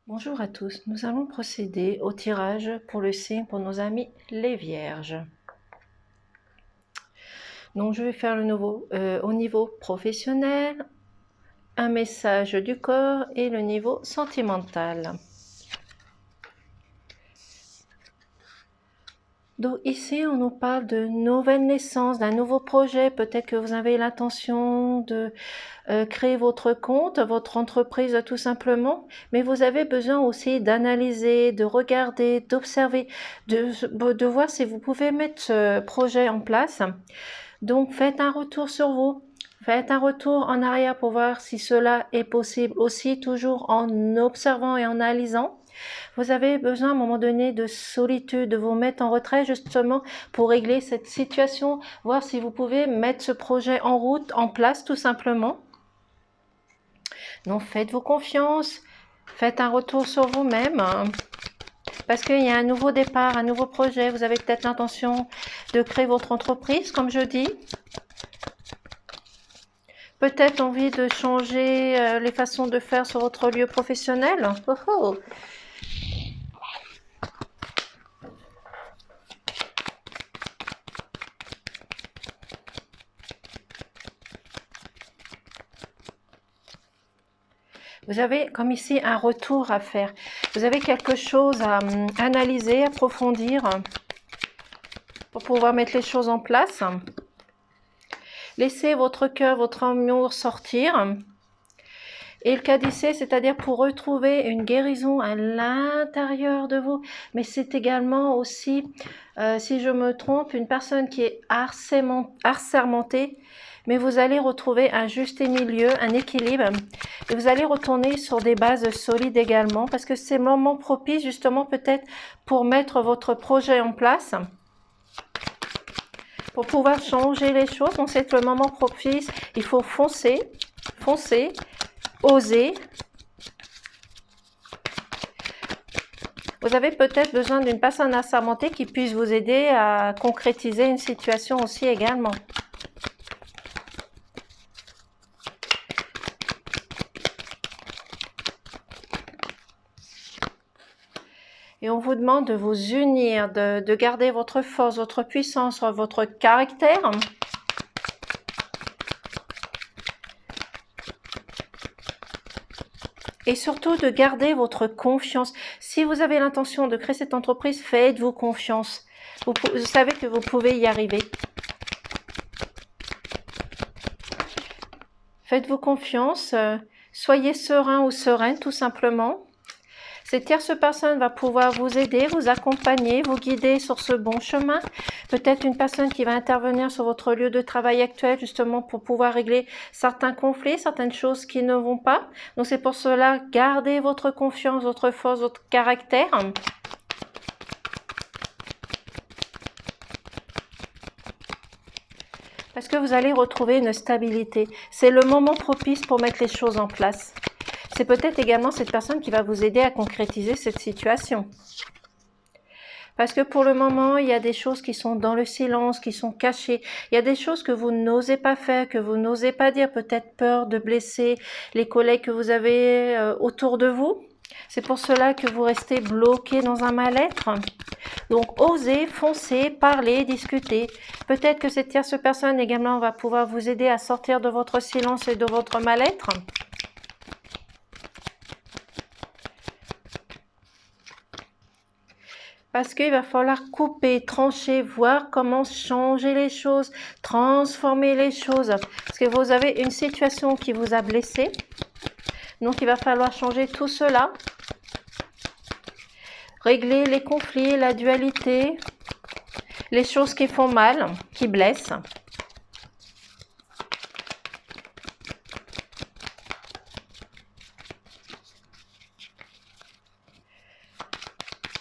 Bonjour à tous, nous allons procéder au tirage pour le signe pour nos amis les Vierges. Donc je vais faire au niveau professionnel, un message du corps et le niveau sentimental. Donc ici on nous parle de nouvelle naissance, d'un nouveau projet, peut-être que vous avez l'intention de créer votre compte, votre entreprise tout simplement, mais vous avez besoin aussi d'analyser, de regarder, d'observer, de voir si vous pouvez mettre ce projet en place. Donc faites un retour sur vous, faites un retour en arrière pour voir si cela est possible aussi, toujours en observant et en analysant. Vous avez besoin à un moment donné de solitude, de vous mettre en retrait justement pour régler cette situation, voir si vous pouvez mettre ce projet en route, en place tout simplement. Donc faites-vous confiance, faites un retour sur vous-même, parce qu'il y a un nouveau départ, un nouveau projet. Vous avez peut-être l'intention de créer votre entreprise, comme je dis. Peut-être envie de changer les façons de faire sur votre lieu professionnel. Oh oh. Vous avez, comme ici, un retour à faire. Vous avez quelque chose à analyser, approfondir pour pouvoir mettre les choses en place. Laissez votre cœur, votre amour sortir. Et le caddicé, c'est-à-dire pour retrouver une guérison à l'intérieur de vous. Mais c'est également aussi, si je me trompe, une personne qui est harcementée. Mais vous allez retrouver un juste milieu, un équilibre. Et vous allez retourner sur des bases solides également. Parce que c'est le moment propice justement peut-être pour mettre votre projet en place. Pour pouvoir changer les choses. Donc c'est le moment propice. Il faut foncer, foncer. Oser. Vous avez peut-être besoin d'une personne assermentée qui puisse vous aider à concrétiser une situation aussi également. Et on vous demande de vous unir, de garder votre force, votre puissance, votre caractère. Et surtout de garder votre confiance. Si vous avez l'intention de créer cette entreprise, faites-vous confiance. Vous savez que vous pouvez y arriver. Faites-vous confiance. Soyez serein ou sereine tout simplement. Cette tierce personne va pouvoir vous aider, vous accompagner, vous guider sur ce bon chemin. Peut-être une personne qui va intervenir sur votre lieu de travail actuel justement pour pouvoir régler certains conflits, certaines choses qui ne vont pas. Donc c'est pour cela, gardez votre confiance, votre force, votre caractère. Parce que vous allez retrouver une stabilité. C'est le moment propice pour mettre les choses en place. C'est peut-être également cette personne qui va vous aider à concrétiser cette situation. Parce que pour le moment, il y a des choses qui sont dans le silence, qui sont cachées. Il y a des choses que vous n'osez pas faire, que vous n'osez pas dire. Peut-être peur de blesser les collègues que vous avez autour de vous. C'est pour cela que vous restez bloqué dans un mal-être. Donc, osez, foncez, parlez, discutez. Peut-être que cette tierce personne également va pouvoir vous aider à sortir de votre silence et de votre mal-être. Parce qu'il va falloir couper, trancher, voir comment changer les choses, transformer les choses. Parce que vous avez une situation qui vous a blessé. Donc, il va falloir changer tout cela. Régler les conflits, la dualité, les choses qui font mal, qui blessent.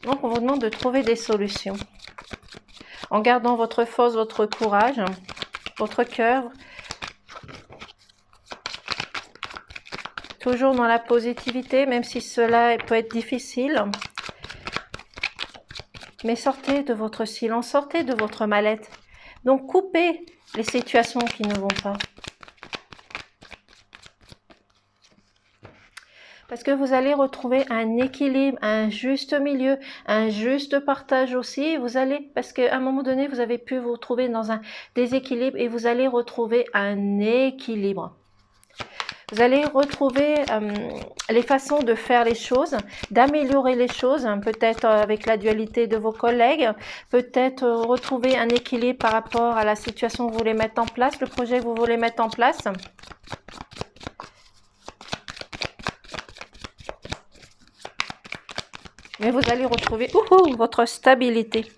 Donc, on vous demande de trouver des solutions. En gardant votre force, votre courage, votre cœur. Toujours dans la positivité, même si cela peut être difficile. Mais sortez de votre silence, sortez de votre mal-être. Donc, coupez les situations qui ne vont pas. Parce que vous allez retrouver un équilibre, un juste milieu, un juste partage aussi. Vous allez, parce qu'à un moment donné, vous avez pu vous trouver dans un déséquilibre et vous allez retrouver un équilibre. Vous allez retrouver les façons de faire les choses, d'améliorer les choses, peut-être avec la dualité de vos collègues, peut-être retrouver un équilibre par rapport à la situation que vous voulez mettre en place, le projet que vous voulez mettre en place. Mais vous allez retrouver votre stabilité.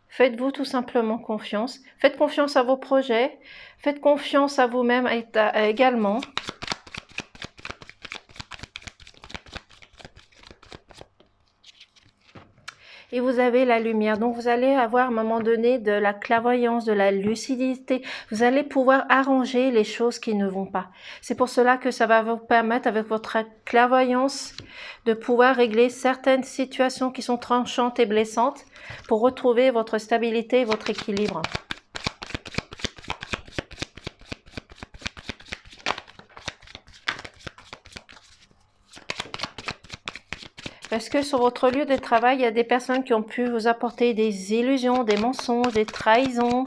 Faites-vous tout simplement confiance. Faites confiance à vos projets. Faites confiance à vous-même également. Et vous avez la lumière. Donc, vous allez avoir à un moment donné de la clairvoyance, de la lucidité. Vous allez pouvoir arranger les choses qui ne vont pas. C'est pour cela que ça va vous permettre, avec votre clairvoyance, de pouvoir régler certaines situations qui sont tranchantes et blessantes pour retrouver votre stabilité et votre équilibre. Parce que sur votre lieu de travail, il y a des personnes qui ont pu vous apporter des illusions, des mensonges, des trahisons.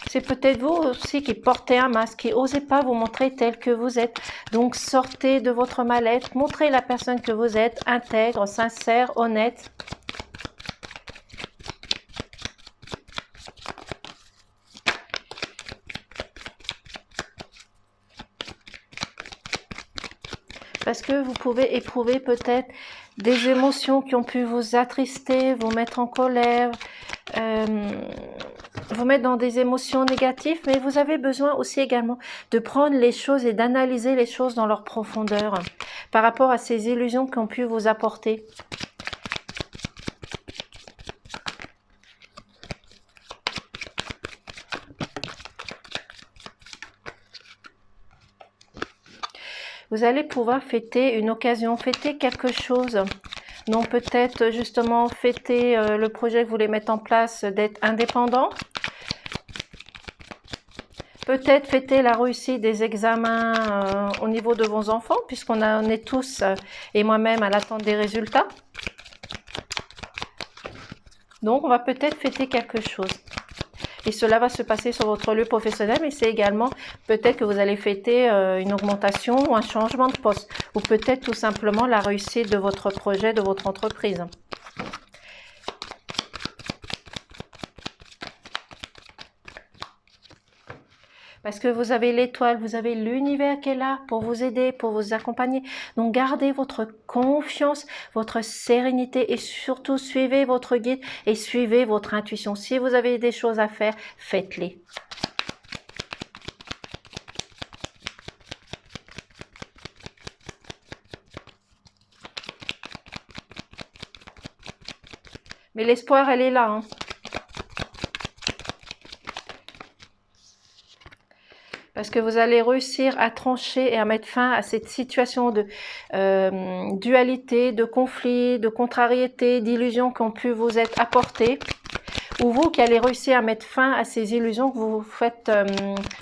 C'est peut-être vous aussi qui portez un masque, qui n'osez pas vous montrer tel que vous êtes. Donc sortez de votre mal-être, montrez la personne que vous êtes, intègre, sincère, honnête. Parce que vous pouvez éprouver peut-être des émotions qui ont pu vous attrister, vous mettre en colère, vous mettre dans des émotions négatives, mais vous avez besoin aussi également de prendre les choses et d'analyser les choses dans leur profondeur par rapport à ces illusions qui ont pu vous apporter. Vous allez pouvoir fêter une occasion, fêter quelque chose. Donc peut-être justement fêter le projet que vous voulez mettre en place d'être indépendant. Peut-être fêter la réussite des examens au niveau de vos enfants, puisqu'on est tous, et moi-même, à l'attente des résultats. Donc on va peut-être fêter quelque chose. Et cela va se passer sur votre lieu professionnel, mais c'est également peut-être que vous allez fêter une augmentation ou un changement de poste, ou peut-être tout simplement la réussite de votre projet, de votre entreprise. Parce que vous avez l'étoile, vous avez l'univers qui est là pour vous aider, pour vous accompagner. Donc gardez votre confiance, votre sérénité et surtout suivez votre guide et suivez votre intuition. Si vous avez des choses à faire, faites-les. Mais l'espoir, elle est là, hein. Parce que vous allez réussir à trancher et à mettre fin à cette situation de dualité, de conflit, de contrariété, d'illusions qui ont pu vous être apportées. Ou vous qui allez réussir à mettre fin à ces illusions que vous faites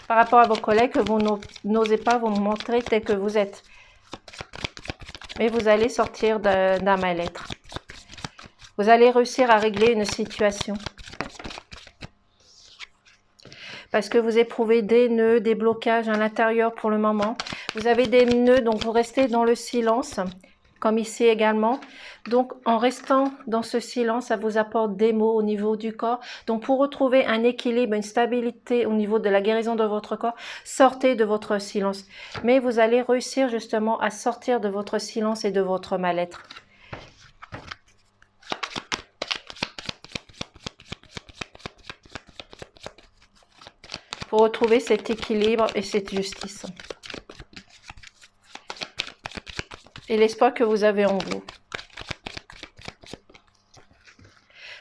par rapport à vos collègues, que vous n'osez pas vous montrer tel que vous êtes. Mais vous allez sortir d'un mal-être. Vous allez réussir à régler une situation. Parce que vous éprouvez des nœuds, des blocages à l'intérieur pour le moment. Vous avez des nœuds, donc vous restez dans le silence, comme ici également. Donc, en restant dans ce silence, ça vous apporte des mots au niveau du corps. Donc, pour retrouver un équilibre, une stabilité au niveau de la guérison de votre corps, sortez de votre silence. Mais vous allez réussir justement à sortir de votre silence et de votre mal-être. Pour retrouver cet équilibre et cette justice. Et l'espoir que vous avez en vous.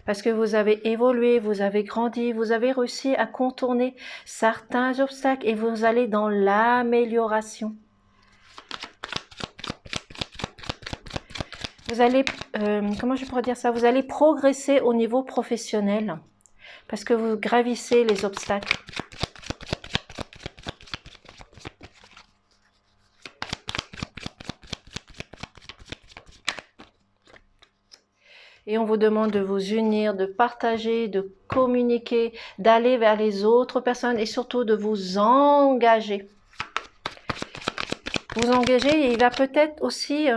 Parce que vous avez évolué, vous avez grandi, vous avez réussi à contourner certains obstacles et vous allez dans l'amélioration. Vous allez, comment je pourrais dire ça? Vous allez progresser au niveau professionnel. parce que vous gravissez les obstacles. Et on vous demande de vous unir, de partager, de communiquer, d'aller vers les autres personnes et surtout de vous engager. Vous engager, et il va peut-être aussi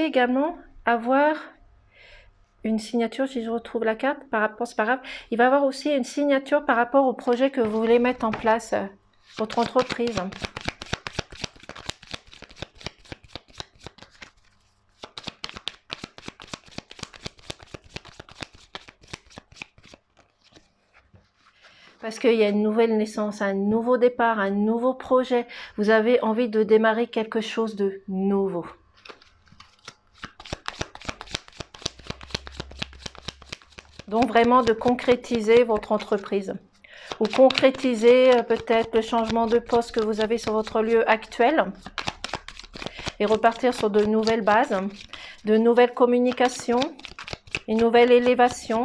également avoir une signature, si je retrouve la carte, par rapport, c'est pas grave, il va avoir aussi une signature par rapport au projet que vous voulez mettre en place, votre entreprise. Parce qu'il y a une nouvelle naissance, un nouveau départ, un nouveau projet. Vous avez envie de démarrer quelque chose de nouveau. Donc vraiment de concrétiser votre entreprise. Ou concrétiser peut-être le changement de poste que vous avez sur votre lieu actuel. Et repartir sur de nouvelles bases, de nouvelles communications, une nouvelle élévation.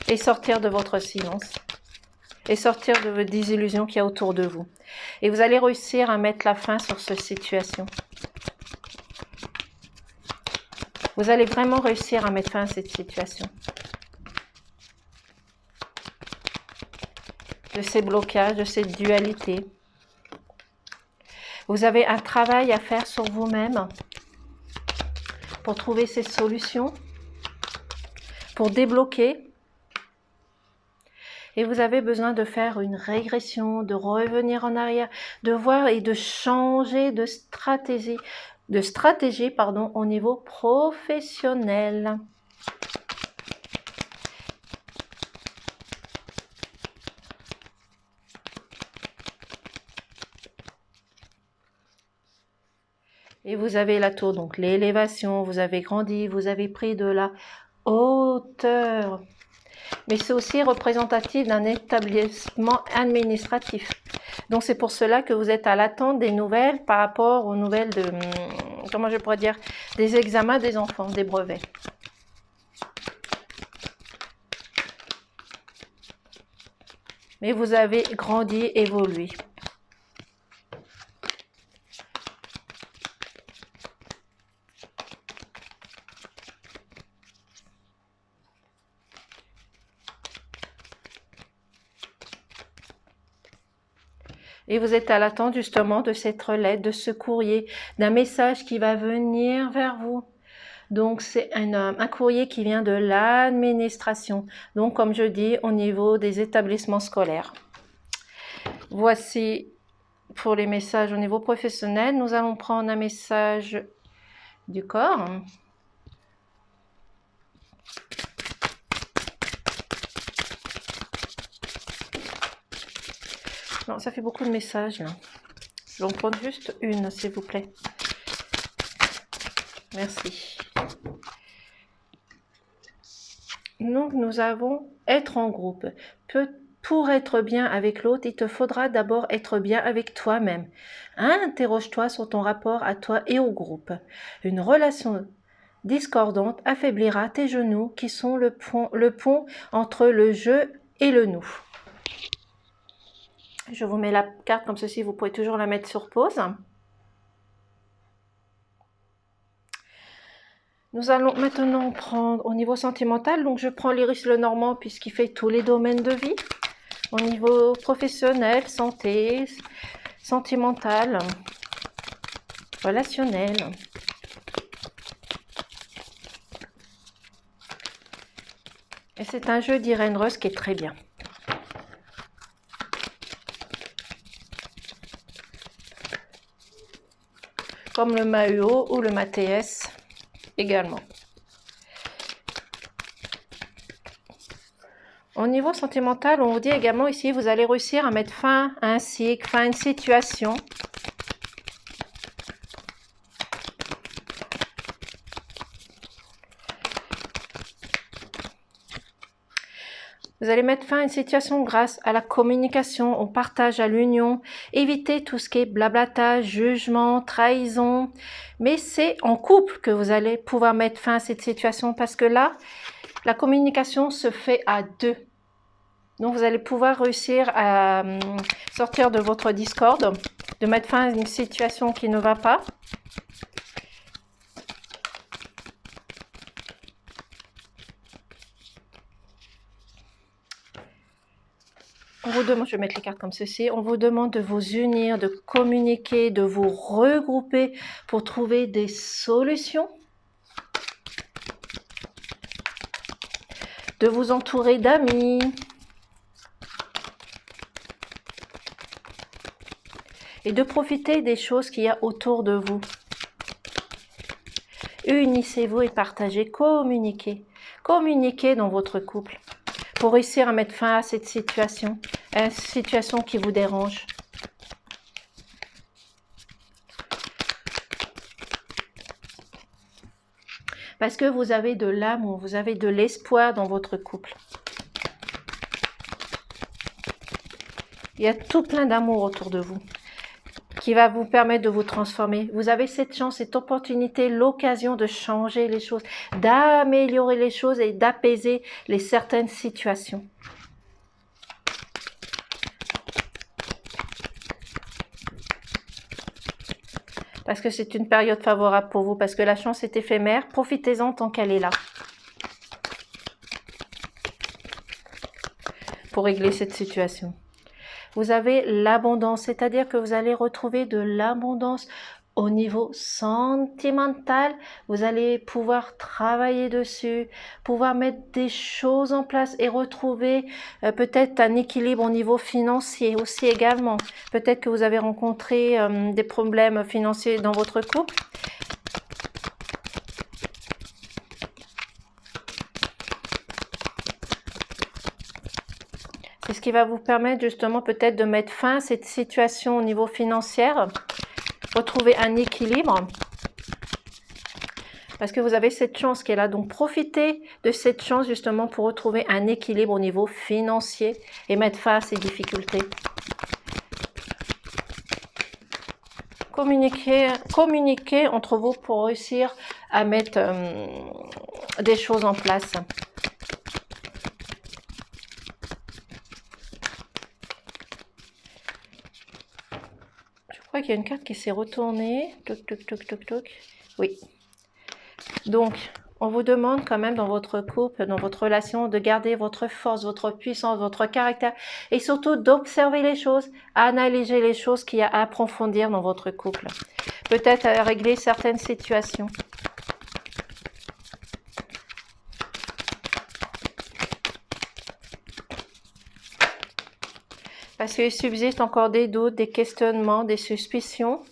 Et sortir de votre silence. Et sortir de vos désillusions qu'il y a autour de vous. Et vous allez réussir à mettre la fin sur cette situation. Vous allez vraiment réussir à mettre fin à cette situation. De ces blocages, de cette dualité. Vous avez un travail à faire sur vous-même pour trouver ces solutions, pour débloquer. Et vous avez besoin de faire une régression, de revenir en arrière, de voir et de changer de stratégie, au niveau professionnel. Et vous avez la tour, donc l'élévation, vous avez grandi, vous avez pris de la hauteur. Mais c'est aussi représentatif d'un établissement administratif. Donc c'est pour cela que vous êtes à l'attente des nouvelles par rapport aux nouvelles de, comment je pourrais dire, des examens des enfants, des brevets. Mais vous avez grandi, évolué. Et vous êtes à l'attente justement de cette lettre, de ce courrier, d'un message qui va venir vers vous. Donc c'est un courrier qui vient de l'administration. Donc comme je dis, au niveau des établissements scolaires. Voici pour les messages au niveau professionnel. Nous allons prendre un message du corps. Non, ça fait beaucoup de messages là. Je vais en prendre juste une, s'il vous plaît. Merci. Donc, nous avons être en groupe. Pour être bien avec l'autre, il te faudra d'abord être bien avec toi-même. Interroge-toi sur ton rapport à toi et au groupe. Une relation discordante affaiblira tes genoux qui sont le pont entre le je et le nous. Je vous mets la carte comme ceci, vous pouvez toujours la mettre sur pause. Nous allons maintenant prendre au niveau sentimental, donc je prends l'Iris Lenormand puisqu'il fait tous les domaines de vie. Au niveau professionnel, santé, sentimental, relationnel. Et c'est un jeu d'Irène Rose qui est très bien. Comme le Mahuo ou le Matéès également. Au niveau sentimental, on vous dit également ici, vous allez réussir à mettre fin à un cycle, fin à une situation. Vous allez mettre fin à une situation grâce à la communication, au partage, à l'union. Évitez tout ce qui est blablatage, jugement, trahison. Mais c'est en couple que vous allez pouvoir mettre fin à cette situation parce que là, La communication se fait à deux. Donc vous allez pouvoir réussir à sortir de votre discorde, de mettre fin à une situation qui ne va pas. On vous demande, je vais mettre les cartes comme ceci, on vous demande de vous unir, de communiquer, de vous regrouper pour trouver des solutions, de vous entourer d'amis, et de profiter des choses qu'il y a autour de vous. Unissez-vous et partagez, communiquez. Communiquez dans votre couple pour réussir à mettre fin à cette situation, qui vous dérange. Parce que vous avez de l'amour, vous avez de l'espoir dans votre couple. Il y a tout plein d'amour autour de vous qui va vous permettre de vous transformer. Vous avez cette chance, cette opportunité, l'occasion de changer les choses, d'améliorer les choses et d'apaiser certaines situations. Parce que c'est une période favorable pour vous, parce que la chance est éphémère. Profitez-en tant qu'elle est là. Pour régler cette situation. Vous avez l'abondance, c'est-à-dire que vous allez retrouver de l'abondance au niveau sentimental. Vous allez pouvoir travailler dessus, pouvoir mettre des choses en place et retrouver peut-être un équilibre au niveau financier aussi également. Peut-être que vous avez rencontré des problèmes financiers dans votre couple. C'est ce qui va vous permettre justement peut-être de mettre fin à cette situation au niveau financier, retrouver un équilibre, parce que vous avez cette chance qui est là. Donc profitez de cette chance justement pour retrouver un équilibre au niveau financier et mettre fin à ces difficultés. Communiquez entre vous pour réussir à mettre des choses en place. Je crois qu'il y a une carte qui s'est retournée. Toc, toc, toc, toc, toc. Oui. Donc, on vous demande quand même dans votre couple, dans votre relation, de garder votre force, votre puissance, votre caractère et surtout d'observer les choses, analyser les choses qu'il y a à approfondir dans votre couple. Peut-être à régler certaines situations. Parce qu'il subsiste encore des doutes, des questionnements, des suspicions.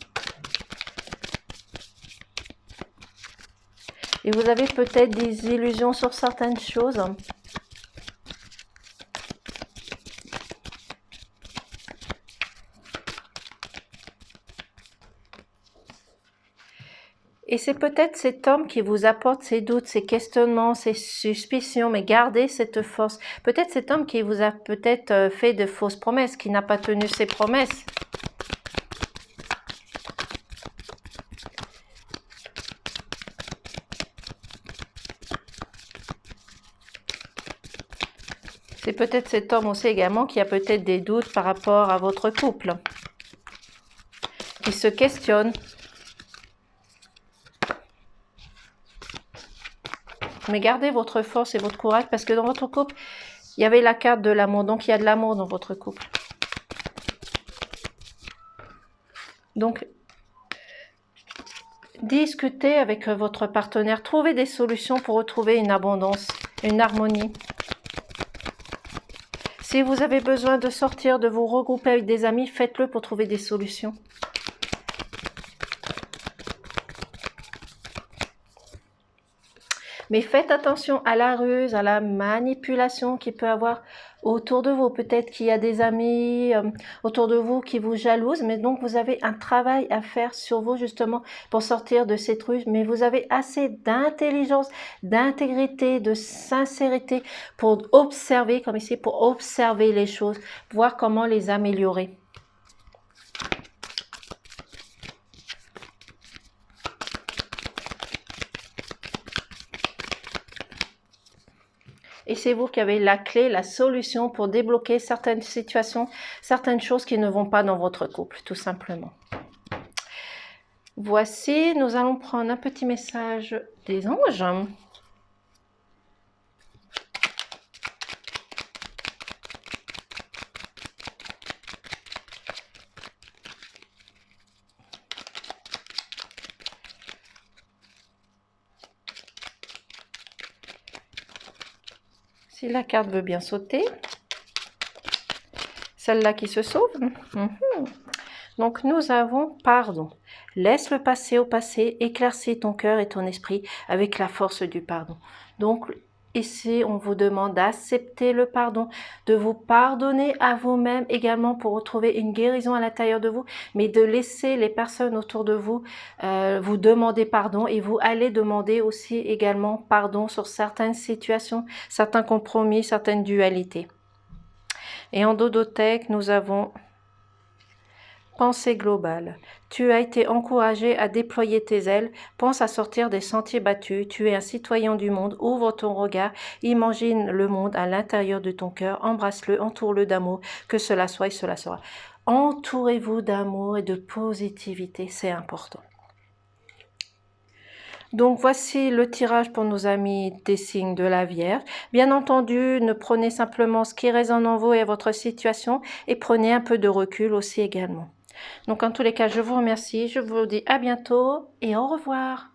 Et vous avez peut-être des illusions sur certaines choses. Et c'est peut-être cet homme qui vous apporte ces doutes, ces questionnements, ces suspicions, mais gardez cette force. Peut-être cet homme qui vous a peut-être fait de fausses promesses, qui n'a pas tenu ses promesses. C'est peut-être cet homme aussi également qui a peut-être des doutes par rapport à votre couple, qui se questionne. Mais gardez votre force et votre courage parce que dans votre couple, il y avait la carte de l'amour. Donc, il y a de l'amour dans votre couple. Donc, discutez avec votre partenaire. Trouvez des solutions pour retrouver une abondance, une harmonie. Si vous avez besoin de sortir, de vous regrouper avec des amis, faites-le pour trouver des solutions. Mais faites attention à la ruse, à la manipulation qu'il peut avoir autour de vous. Peut-être qu'il y a des amis autour de vous qui vous jalousent, mais donc vous avez un travail à faire sur vous justement pour sortir de cette ruse. Mais vous avez assez d'intelligence, d'intégrité, de sincérité pour observer, comme ici, pour observer les choses, voir comment les améliorer. c'est vous qui avez la clé, la solution pour débloquer certaines situations, certaines choses qui ne vont pas dans votre couple, tout simplement. Voici, nous allons prendre un petit message des anges. Si la carte veut bien sauter. Celle-là qui se sauve. Donc nous avons pardon. Laisse le passé au passé, éclaircis ton cœur et ton esprit avec la force du pardon. Donc ici, on vous demande d'accepter le pardon, de vous pardonner à vous-même également pour retrouver une guérison à l'intérieur de vous, mais de laisser les personnes autour de vous vous demander pardon et vous allez demander aussi également pardon sur certaines situations, certains compromis, certaines dualités. Et en dodothèque, nous avons pensée globale. Tu as été encouragé à déployer tes ailes. Pense à sortir des sentiers battus. Tu es un citoyen du monde. Ouvre ton regard. Imagine le monde à l'intérieur de ton cœur. Embrasse-le, entoure-le d'amour. Que cela soit et cela sera. Entourez-vous d'amour et de positivité. C'est important. Donc voici le tirage pour nos amis des signes de la Vierge. Bien entendu, ne prenez simplement ce qui résonne en vous et à votre situation et prenez un peu de recul aussi également. Donc en tous les cas, je vous remercie, je vous dis à bientôt et au revoir.